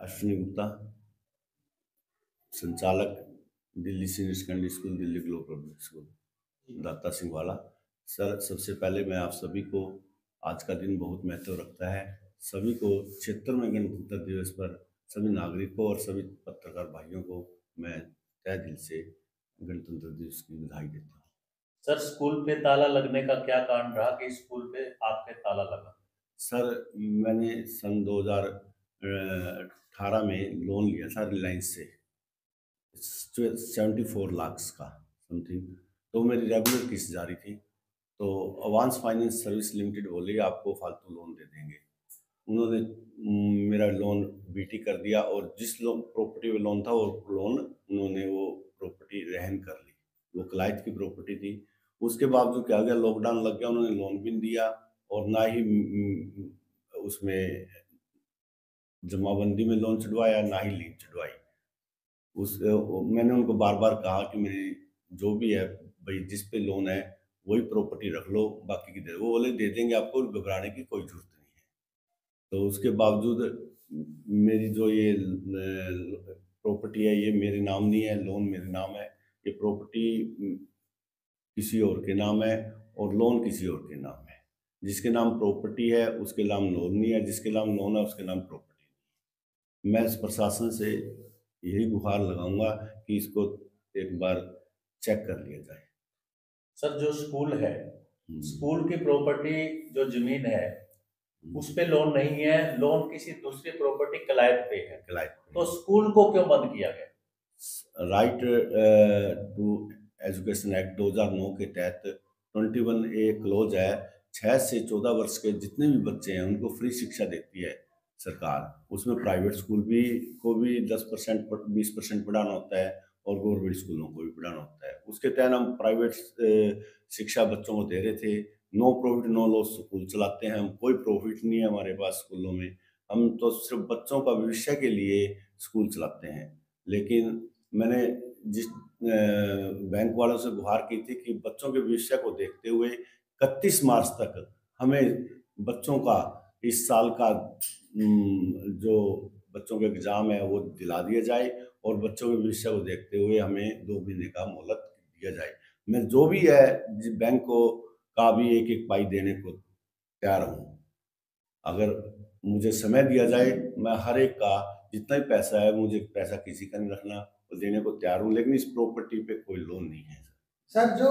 अश्विनी गुप्ता, संचालक Delhi senior secondary school, Delhi global public school, दाता सिंह वाला। सर, सबसे पहले मैं आप सभी को, आज का दिन बहुत महत्व रखता है, सभी को क्षेत्र में गणतंत्र दिवस पर सभी नागरिकों और सभी पत्रकार भाइयों को मैं तहे दिल से गणतंत्र दिवस की बधाई देता हूँ। सर, स्कूल पे ताला लगने का क्या कारण रहा कि स्कूल पे आपके ताला लगा? सर, मैंने सन 2018 में लोन लिया था रिलायंस से 74 लाख का समथिंग। तो मेरी रेगुलर किस्त जारी थी, तो अवांस फाइनेंस सर्विस लिमिटेड बोले आपको फालतू लोन दे देंगे। उन्होंने मेरा लोन बीटी कर दिया और जिस लोन प्रॉपर्टी में लोन था वो लोन उन्होंने वो प्रॉपर्टी रहन कर ली। वो क्लाइंट की प्रॉपर्टी थी। उसके बावजूद क्या हो गया, लॉकडाउन लग गया, उन्होंने लोन भी नहीं दिया और ना ही उसमें जमाबंदी में लोन चढ़वाया, ना ही लीज चढ़वाई। मैंने उनको बार बार कहा कि मेरी जो भी है भाई, जिस पे लोन है वही प्रॉपर्टी रख लो, बाकी की दे। वो बोले दे देंगे आपको, घबराने की कोई जरूरत नहीं है। तो उसके बावजूद मेरी जो ये प्रॉपर्टी है ये मेरे नाम नहीं है, लोन मेरे नाम है। ये प्रॉपर्टी किसी और के नाम है और लोन किसी और के नाम है। जिसके नाम प्रॉपर्टी है उसके नाम लोन नहीं है, जिसके नाम लोन है उसके नाम प्रॉपर्टी नहीं है। मैं इस प्रशासन से यही गुहार लगाऊंगा कि इसको एक बार चेक कर लिया जाए। सर, जो स्कूल है, हम्म। स्कूल की प्रॉपर्टी जो जमीन है उस पे लोन नहीं है, लोन किसी दूसरी प्रॉपर्टी क्लाइंट पे है, क्लाइंट तो स्कूल को क्यों बंद किया गया? राइट टू एजुकेशन एक्ट 2009 के तहत 21A क्लोज है। 6 से 14 वर्ष के जितने भी बच्चे हैं उनको फ्री शिक्षा देती है सरकार। उसमें प्राइवेट स्कूल भी को भी 10% 20% पढ़ाना होता है और गवर्नमेंट स्कूलों को भी पढ़ाना होता है। उसके तहत हम प्राइवेट शिक्षा बच्चों को दे रहे थे। No profit no loss school चलाते हैं हम, कोई प्रॉफिट नहीं है हमारे पास स्कूलों में। हम तो सिर्फ बच्चों का भविष्य के लिए स्कूल चलाते हैं। लेकिन मैंने जिस बैंक वालों से गुहार की थी कि बच्चों के भविष्य को देखते हुए 31 मार्च तक हमें बच्चों का इस साल का जो बच्चों के एग्जाम है वो दिला दिया जाए और बच्चों के भविष्य को देखते हुए हमें 2 महीने का मोहलत दिया जाए। मैं जो भी है बैंक को का भी एक एक पाई देने को तैयार हूँ। अगर मुझे समय दिया जाए, मैं हर एक का जितना भी पैसा है, मुझे पैसा किसी का नहीं रखना, वो देने को तैयार हूँ, लेकिन इस प्रॉपर्टी पे कोई लोन नहीं है। सर, जो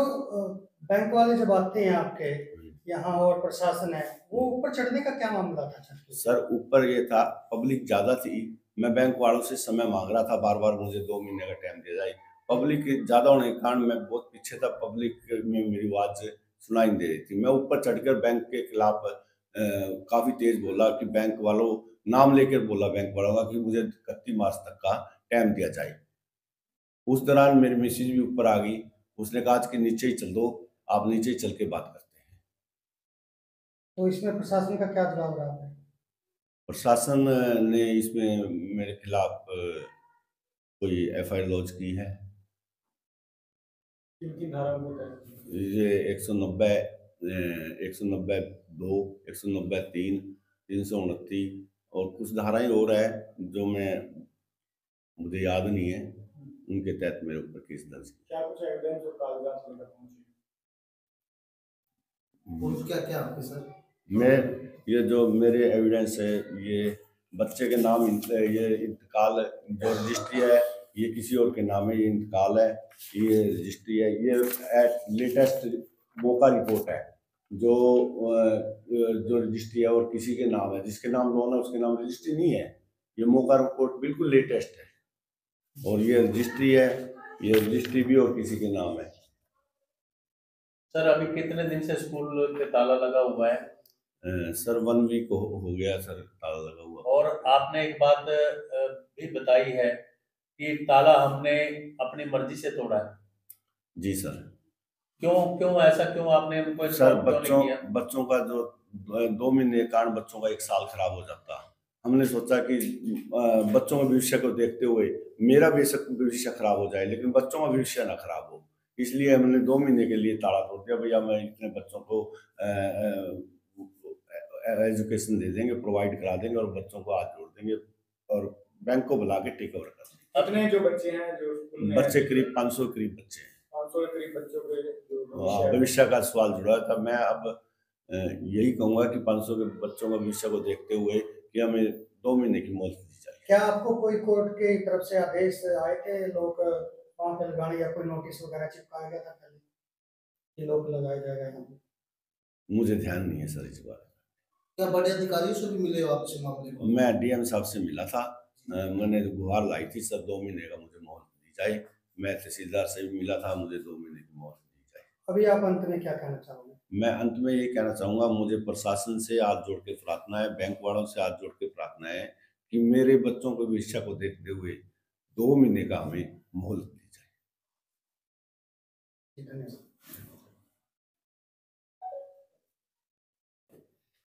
बैंक वाले जब आते हैं आपके यहाँ और प्रशासन है, वो ऊपर चढ़ने का क्या मामला था सर, ऊपर ये था पब्लिक ज्यादा थी। मैं बैंक वालों से समय मांग रहा था बार बार, मुझे 2 महीने का टाइम दिया जाए। पब्लिक ज्यादा होने के कारण मैं बहुत पीछे था, पब्लिक में मेरी आवाज सुनाई नहीं दे रही थी। मैं ऊपर चढ़कर बैंक के खिलाफ काफी तेज बोला कि बैंक वालों, नाम लेकर बोला बैंक वालों का कि मुझे 31 मार्च तक का टाइम दिया जाए। उस दौरान मेरी मिसेज भी ऊपर आ गई, उसने कहा कि नीचे ही चल दो, आप नीचे ही चल के बात करते हैं। तो इसमें प्रशासन का क्या जवाब रहा है? प्रशासन ने इसमें मेरे खिलाफ कोई FIR लॉन्च की है। ये 190 190(2), 190(3), 329 और कुछ धाराएं और है जो मुझे याद नहीं है, उनके तहत मेरे ऊपर केस दर्ज किया। क्या कुछ एविडेंस और कागजात लेकर पहुंचे? पहुंच क्या क्या आपके सर? मैं ये जो मेरे एविडेंस है, ये बच्चे के नाम, ये इंतकाल जो रजिस्ट्री है ये किसी और के नाम है, ये इंतकाल है, ये रजिस्ट्री है, ये लेटेस्ट मौका रिपोर्ट है जो जो रजिस्ट्री है और किसी के नाम है, जिसके नाम लोन है उसके नाम रजिस्ट्री नहीं है। ये मौका रिपोर्ट बिल्कुल लेटेस्ट है और ये रजिस्ट्री है, ये रजिस्ट्री भी और किसी के नाम है। सर, अभी कितने दिन से स्कूल पे ताला लगा हुआ है? सर 1 वीक हो गया सर ताला लगा हुआ। और आपने एक बात भी बताई है कि ताला हमने अपनी मर्जी से तोड़ा है। जी सर। क्यों क्यों ऐसा, क्यों आपने उनको सर, इन्फॉर्म क्यों नहीं किया? बच्चों का जो 2 महीने के कारण बच्चों का 1 साल खराब हो जाता। हमने सोचा कि बच्चों के भविष्य को देखते हुए मेरा बेशक भविष्य खराब हो जाए लेकिन बच्चों का भविष्य ना खराब हो, इसलिए हमने 2 महीने के लिए ताला तोड़ दिया। भैया मैं इतने बच्चों को एजुकेशन दे देंगे, प्रोवाइड करा देंगे और बच्चों को हाथ जोड़ देंगे और बैंक को बुला के टेक ओवर कर अपने जो बच्चे हैं जो स्कूल में बच्चे करीब 500 करीब बच्चे हैं। 500 के करीब बच्चों के जो भविष्य का सवाल जुड़ा है, तब मैं अब यही कहूंगा कि 500 के बच्चों का भविष्य को देखते हुए कि हमें 2 महीने की मोहलत दी जाए। क्या आपको कोई कोर्ट की तरफ से आदेश आए थे लोग वहाँ पे लगाने, या कोई नोटिस वगैरह चिपकाया गया था पहले कि लोग लगाया जाएगा यहाँ पे? मुझे ध्यान नहीं है सर इस बार। क्या बड़े अधिकारियों से भी मिले हो आप इस मामले में? मैं डीएम साहब से मिला था, मैंने गुहार लाई थी सर 2 महीने का मुझे मोहलत दी जाए। मैं तहसीलदार से भी मिला था, मुझे 2 महीने की मोहलत दी जाए। अभी आप अंत में क्या कहना चाहोगे? मैं अंत में ये कहना चाहूँगा, मुझे प्रशासन से हाथ जोड़ के प्रार्थना है, बैंक वालों से हाथ जोड़ के प्रार्थना है कि मेरे बच्चों के भविष्य को देखते हुए 2 महीने का हमें मोहलत दी जाए। धन्यवाद।